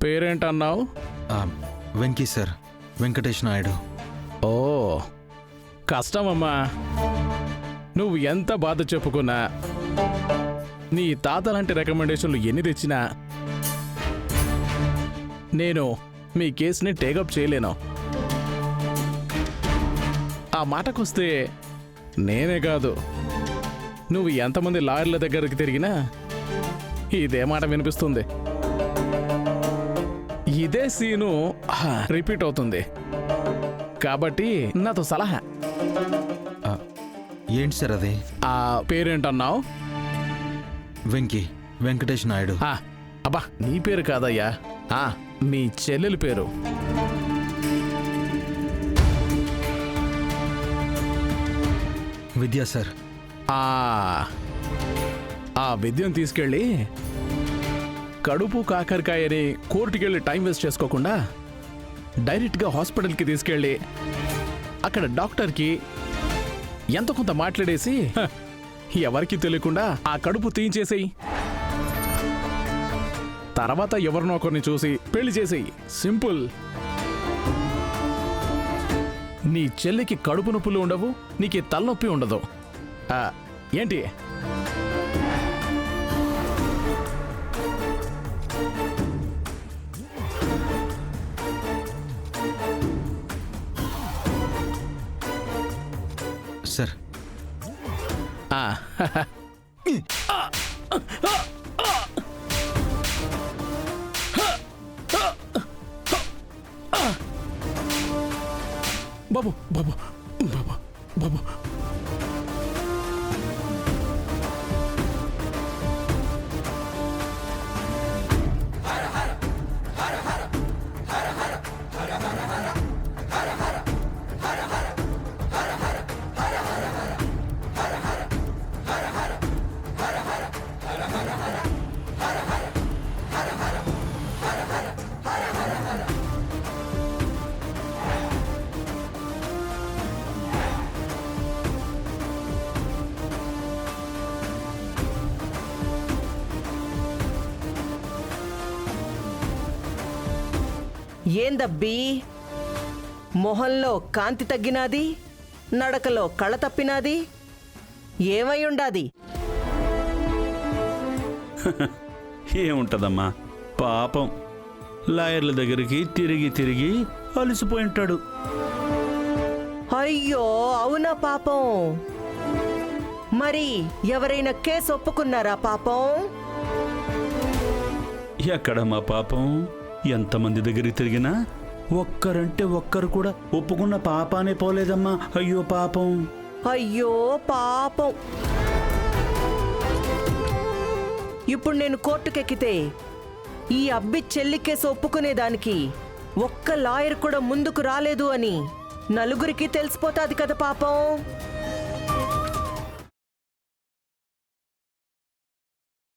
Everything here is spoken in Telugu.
పేరేంటన్నావు? వెంకీ సార్, వెంకటేష్ నాయుడు. ఓ కష్టమమ్మా. నువ్వు ఎంత బాధ చెప్పుకున్నా, నీ తాత లాంటి రికమెండేషన్లు ఎన్ని తెచ్చినా నేను మీ కేసుని టేకప్ చేయలేను. ఆ మాటకొస్తే నేనే కాదు, నువ్వు ఎంతమంది లాయర్ల దగ్గరికి తిరిగినా ఇదే మాట వినిపిస్తుంది. ఇదే సీను రిపీట్ అవుతుంది. కాబట్టి నాతో సలహా. ఏంటి సార్ అది? ఆ పేరేంటన్నావు? వెంకీ, వెంకటేష్ నాయుడు. అబ్బా, నీ పేరు కాదయ్యా, మీ చెల్లెలి పేరు. విద్య సార్. ఆ విద్యను తీసుకెళ్ళి కడుపు కాకరకాయని కోర్టుకెళ్ళి టైం వేస్ట్ చేసుకోకుండా డైరెక్ట్గా హాస్పిటల్కి తీసుకెళ్ళి అక్కడ డాక్టర్కి ఎంత కొంత మాట్లాడేసి ఎవరికి తెలియకుండా ఆ కడుపు తీయించేసేయి. తర్వాత ఎవరినో ఒకరిని చూసి పెళ్లి చేసేయి. సింపుల్. నీ చెల్లికి కడుపు నొప్పులు ఉండవు, నీకు తలనొప్పి ఉండదు. ఏంటి? సార్. బాబు బాబు బాబు బాబు, ఏందబ్బీ, మొహంలో కాంతి తగ్గినాది, నడకలో కళ తప్పినాది, ఏమై ఉండాది? ఏముంటదమ్మా, పాపం లాయర్ల దగ్గరికి తిరిగి తిరిగి అలసిపోయింటాడు. అయ్యో అవునా పాపం? మరి ఎవరైనా కేసు ఒప్పుకున్నారా పాపం? ఎక్కడమ్మా పాపం, ఎంతమంది దగ్గరికి తిరిగినా ఒక్కరంటే ఒక్కరు కూడా ఒప్పుకున్న పాపానే పోలేదమ్మా. అయ్యో పాపం, అయ్యో పాపం. ఇప్పుడు నేను కోర్టుకెక్కితే ఈ అబ్బి చెల్లి కేసు ఒప్పుకునేదానికి ఒక్క లాయర్ కూడా ముందుకు రాలేదు అని నలుగురికి తెలిసిపోతాది కదా పాపం.